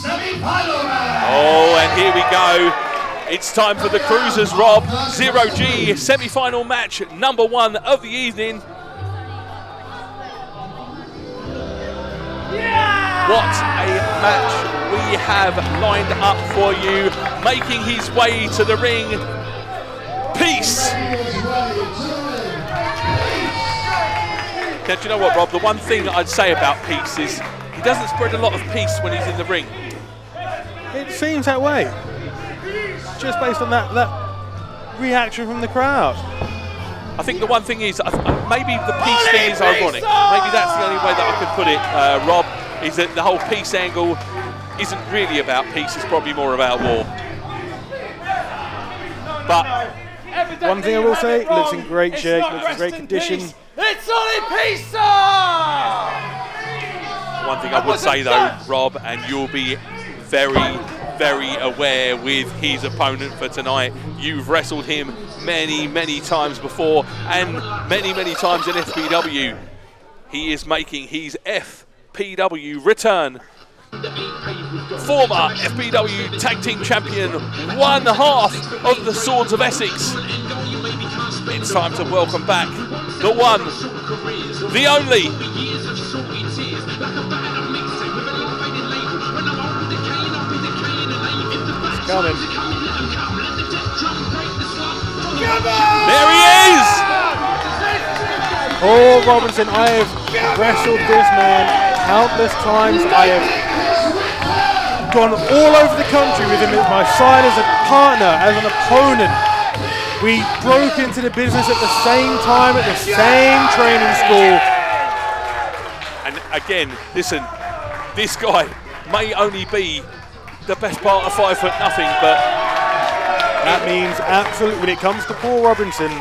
semi-final match. Oh, and here we go. It's time for the Cruisers, Rob. Zero G semi-final match, number 1 of the evening. What a match we have lined up for you. Making his way to the ring, Peace. Now, do you know what, Rob? The one thing I'd say about Peace is he doesn't spread a lot of peace when he's in the ring. It seems that way, just based on that reaction from the crowd. I think the one thing is, maybe the peace thing is ironic. Maybe that's the only way that I could put it, Rob, is that the whole peace angle isn't really about peace, it's probably more about war. But one thing I will say, looks in great shape, looks in great condition. It's Ollie Peace! One thing I would say though, Rob, and you'll be very, very aware with his opponent for tonight. You've wrestled him many, many times before, and many, many times in FPW. He is making his FPW return. Former FPW Tag Team Champion, one half of the Swords of Essex. It's time to welcome back the one, the only, coming. there he is! Paul Robinson, I have wrestled this man countless times. I have gone all over the country with him at my side as a partner, as an opponent. We broke into the business at the same time, at the same training school. And again, listen, this guy may only be the best part of 5'0", but that means absolutely, when it comes to Paul Robinson,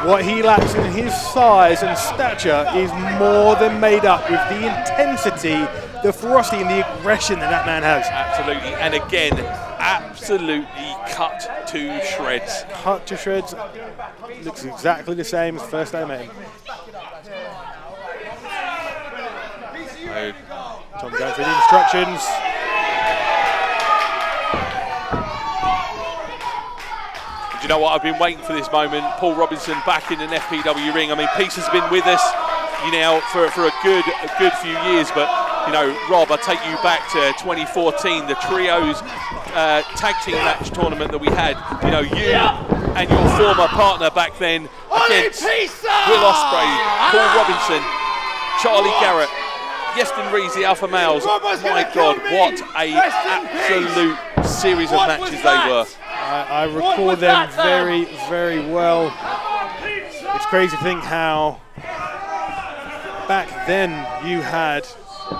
what he lacks in his size and stature is more than made up with the intensity, the ferocity and the aggression that man has. absolutely, and again, absolutely cut to shreds. Cut to shreds, looks exactly the same as the first day I met him. Tom going through the instructions. Do you know what? I've been waiting for this moment. Paul Robinson back in an FPW ring. I mean, Peace has been with us, you know, for a good few years. But you know, Rob, I take you back to 2014, the trios tag team match tournament that we had. You know, you and your former partner back then against Will Ospreay, Paul Robinson, Charlie Garrett, Yeston Rees, the Alpha Males. My God, what a absolute series of matches they were. I recall them very, very well. It's crazy to think how back then you had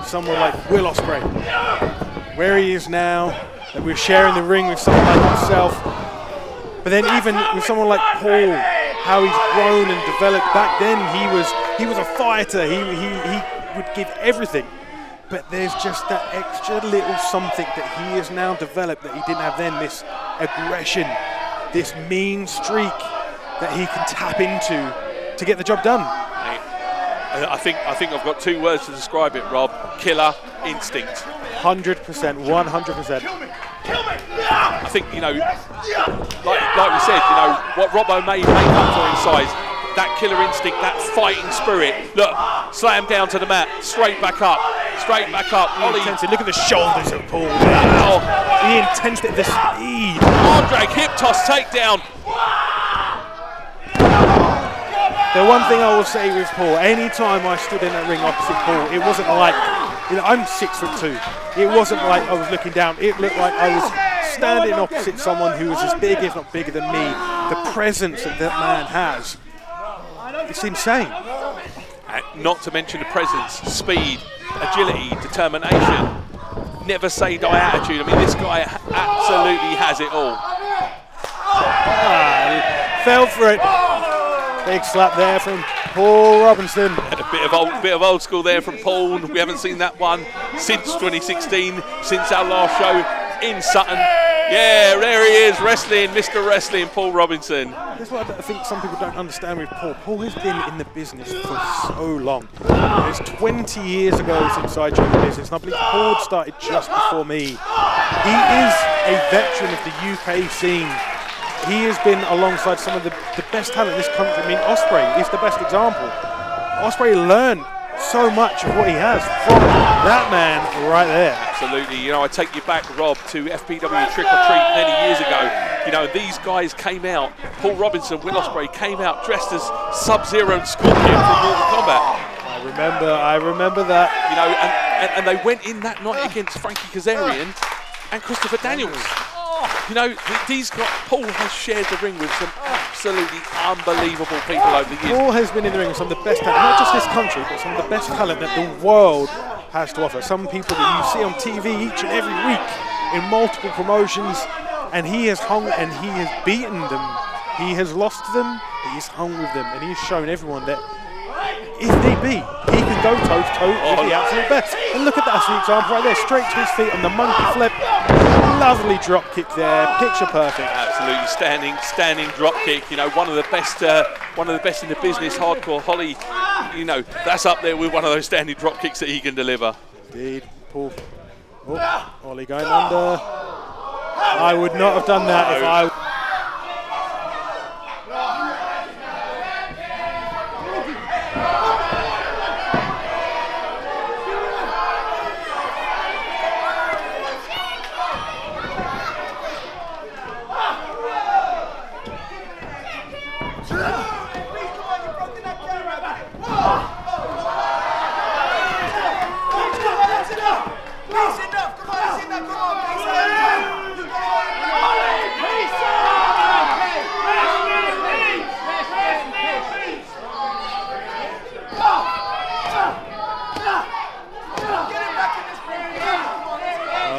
someone like Will Ospreay, where he is now, that we're sharing the ring with someone like himself. But then even with someone like Paul, how he's grown and developed. Back then he was a fighter. He would give everything. But there's just that extra little something that he has now developed that he didn't have then, this aggression, this mean streak that he can tap into to get the job done. I think I've got 2 words to describe it, Rob. Killer instinct. 100%, 100%. I think, you know, like we said, you know, what Robbo may make up for in size, that killer instinct, that fighting spirit. Look, slam down to the mat, straight back up. Ollie. Look at the shoulders of Paul. Oh, the intensity, the speed. Arm drag, hip toss, takedown. The one thing I will say with Paul, any time I stood in that ring opposite Paul, it wasn't like, you know, I'm 6'2". It wasn't like I was looking down. It looked like I was standing opposite someone who was as big, if not bigger than me. The presence that man has, it's insane. Not to mention the presence, speed, agility, determination, never say die attitude. I mean, this guy absolutely has it all. Fell for it. Big slap there from Paul Robinson. And a bit of old school there from Paul. We haven't seen that one since 2016, since our last show in Sutton. Yeah, there he is, wrestling, Mr. Wrestling, Paul Robinson. That's what I think some people don't understand with Paul. Paul has been in the business for so long. It's 20 years ago since I joined the business, and I believe Paul started just before me. He is a veteran of the UK scene. He has been alongside some of the best talent in this country. I mean, Ospreay is the best example. Ospreay learned so much of what he has from that man right there. Absolutely. You know, I take you back, Rob, to FPW Trick or Treat many years ago. You know, these guys came out, Paul Robinson, Will Ospreay came out dressed as Sub-Zero and Scorpion from Mortal Kombat. I remember that. You know, and they went in that night against Frankie Kazarian and Christopher Daniels. You know, these guys, Paul has shared the ring with some absolutely unbelievable people over the years. Paul has been in the ring with some of the best talent, not just this country, but some of the best talent that the world has to offer. Some people that you see on TV each and every week in multiple promotions, and he has hung and he has beaten them. He has lost them, but he's hung with them, and he's shown everyone that if need be, he can go toe-to-toe with the absolute best. And look at that, that's the example right there, straight to his feet on the monkey flip. Lovely drop kick there, picture perfect. Absolutely standing drop kick. You know, one of the best in the business. Hardcore Holly, you know, that's up there with one of those standing drop kicks that he can deliver. Indeed, Paul. Oh, Holly going under. I would not have done that if I.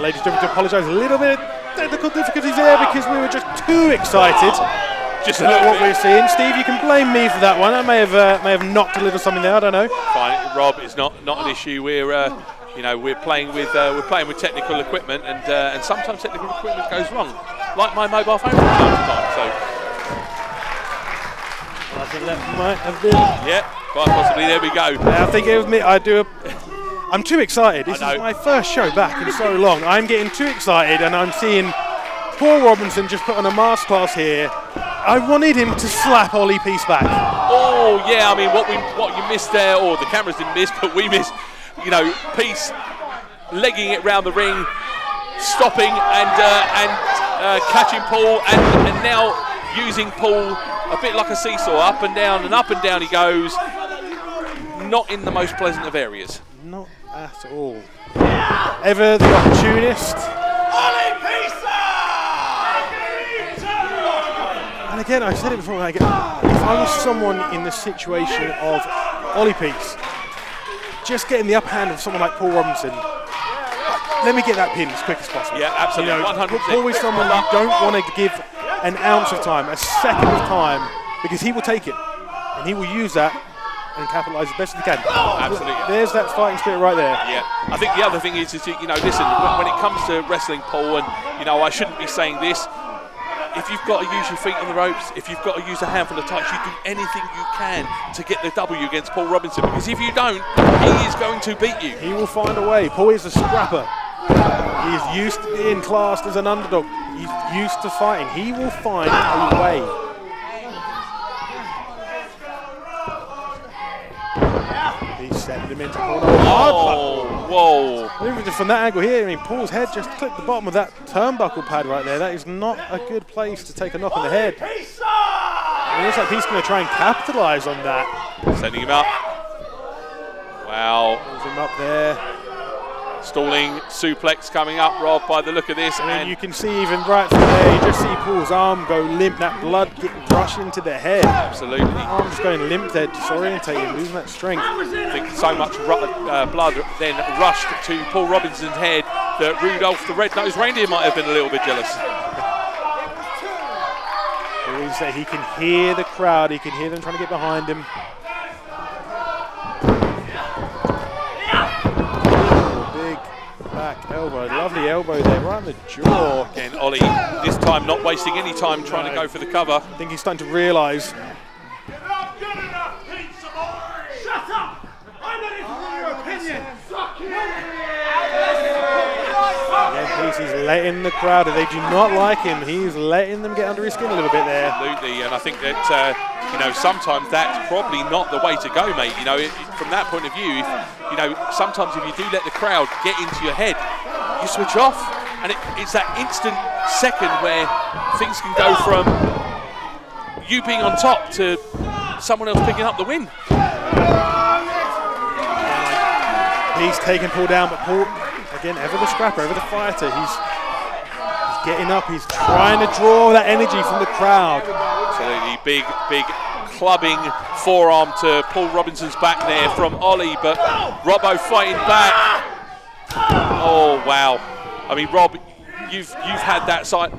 Ladies and gentlemen, to apologise, a little bit of technical difficulties there because we were just too excited. Just about what we're seeing. Steve, you can blame me for that one. I may have knocked a little something there. I don't know. Fine, Rob. It's not an issue. We're you know, we're playing with technical equipment, and sometimes technical equipment goes wrong, like my mobile phone from time to time. So I think that might have been. Yeah, quite possibly. There we go. I think it was me. I'm too excited. This is my first show back in so long. I'm getting too excited, and I'm seeing Paul Robinson just put on a masterclass here. I wanted him to slap Ollie Peace back. Oh yeah, I mean what you missed there, or the cameras didn't miss, but we missed. You know, Peace legging it round the ring, stopping and catching Paul, and now using Paul a bit like a seesaw, up and down he goes. Not in the most pleasant of areas. Not at all. Ever the opportunist. And again, I said it before, if I was someone in the situation of Ollie Peace, just getting the upper hand of someone like Paul Robinson, let me get that pin as quick as possible. Yeah, absolutely, you know, 100%. Paul is someone you don't want to give an ounce of time, a second of time, because he will take it, and he will use that and capitalise as best as he can. Absolutely. There's that fighting spirit right there. Yeah. I think the other thing is you know, listen, when it comes to wrestling, Paul, and you know, I shouldn't be saying this. If you've got to use your feet on the ropes, if you've got to use a handful of touch, you do anything you can to get the W against Paul Robinson, because if you don't, he is going to beat you. He will find a way. Paul is a scrapper. He is used to being classed as an underdog. He's used to fighting. He will find a way. He's sending him into corner. Whoa. Even just from that angle here, I mean, Paul's head just clipped the bottom of that turnbuckle pad right there. That is not a good place to take a knock on the head. It looks like he's going to try and capitalise on that. Sending him up. Wow. Pulls him up there. Stalling suplex coming up, Rob, by the look of this. And you can see even right from there, you just see Paul's arm go limp, that blood getting rushed into the head. Absolutely. Arm just going limp there, disorientating, losing that strength. I think so much blood then rushed to Paul Robinson's head that Rudolph the Red-Nosed Reindeer might have been a little bit jealous. Always say he can hear the crowd, he can hear them trying to get behind him. Back elbow, lovely elbow there, right on the jaw. Again, Ollie, this time not wasting any time trying to go for the cover. I think he's starting to realise. You're not good enough, pizza boy! Shut up! I'm not interested in your opinion! Suck it! Again, he's letting the crowd, if they do not like him, he's letting them get under his skin a little bit there. Absolutely, and I think that, you know, sometimes that's probably not the way to go, mate. You know, from that point of view, you know, sometimes if you do let the crowd get into your head, you switch off, and it's that instant second where things can go from you being on top to someone else picking up the win. He's taking Paul down, but Paul, again, ever the scrapper, ever the fighter. He's getting up, he's trying to draw that energy from the crowd. Absolutely, big clubbing forearm to Paul Robinson's back there from Ollie, but Robbo fighting back. Oh wow! I mean, Rob, you've had that side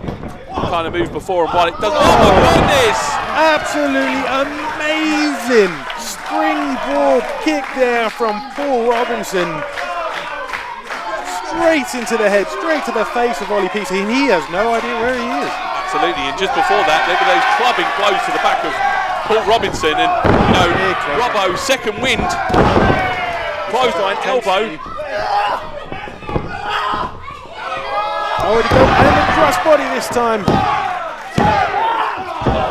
kind of move before, and while it doesn't, oh my goodness! Absolutely amazing springboard kick there from Paul Robinson. Straight into the head, straight to the face of Ollie Peace, and he has no idea where he is. Absolutely, and just before that, there were those clubbing blows to the back of Paul Robinson, and you know, Robbo, second wind, clothesline, elbow. Oh, he goes, and the crossbody this time.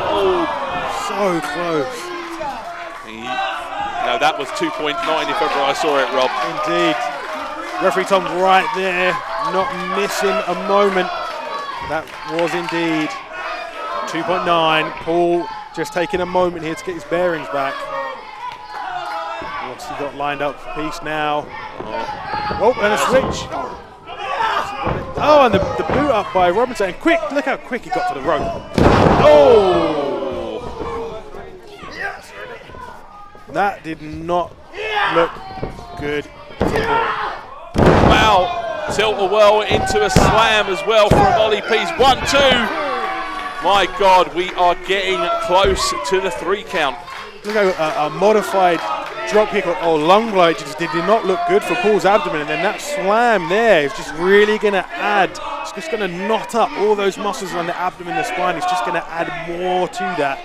Oh, so close. No, that was 2.9 if ever I saw it, Rob. Indeed. Referee Tom right there, not missing a moment. That was indeed 2.9. Paul just taking a moment here to get his bearings back. What's he got lined up for Peace now? Oh, and a switch. Oh, and the boot up by Robinson. And quick, look how quick he got to the rope. Oh! That did not look good at all. Wow, tilt-a-whirl into a slam as well from Ollie Peace. 1-2. My God, we are getting close to the 3 count. Look how a modified drop kick or lung blow just did not look good for Paul's abdomen, and then that slam there is just really going to add, it's just going to knot up all those muscles around the abdomen, the spine. It's just going to add more to that.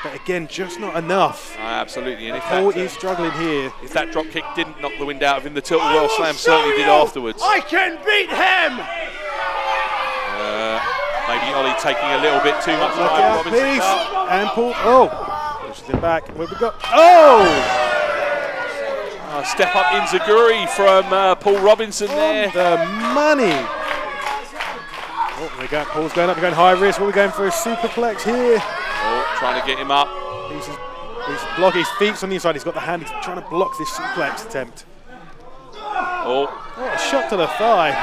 But again, just not enough. Absolutely, and if Paul is struggling here. If that drop kick didn't knock the wind out of him, the tilt-a-whirl slam certainly did afterwards. I can beat him! Maybe Ollie taking a little bit too much Look time. out, Robinson Peace. up. And Paul, oh, pushes him back. Where we got? Oh! Step up Inzaguri from Paul Robinson there. The money. Oh, we got Paul's going up, we're going high risk. What are we going for? A superplex here. Oh, trying to get him up. He's blocking his feet on the inside. He's got the hand. He's trying to block this suplex attempt. Oh, A shot to the thigh.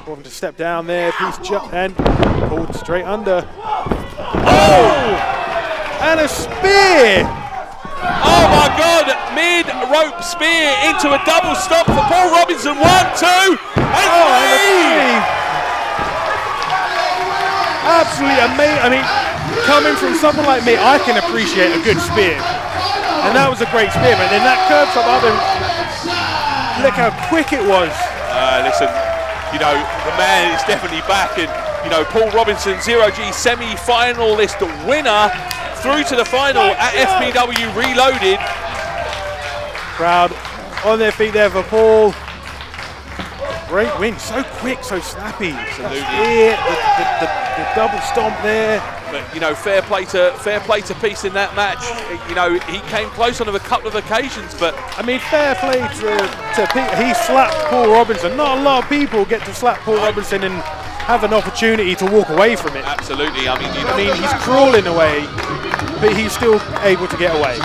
Want him to step down there. Peace jump and pulled straight under. Oh! And a spear. oh my God! Mid-rope spear into a double stop for Paul Robinson. 1, 2, and 3. Absolutely amazing. I mean, coming from someone like me, I can appreciate a good spear. And that was a great spear, but then that curb stop other, look how quick it was. Listen, you know, the man is definitely back, and you know, Paul Robinson, Zero-G semi-finalist winner, through to the final at FPW Reloaded. Crowd on their feet there for Paul. Great win, so quick, so snappy. Absolutely. The double stomp there. But you know, fair play to Peace in that match. You know, he came close on a couple of occasions, but I mean, fair play to Pete. He slapped Paul Robinson. Not a lot of people get to slap Paul Robinson and have an opportunity to walk away from it. absolutely. I mean, you know, I mean, he's crawling away, but he's still able to get away.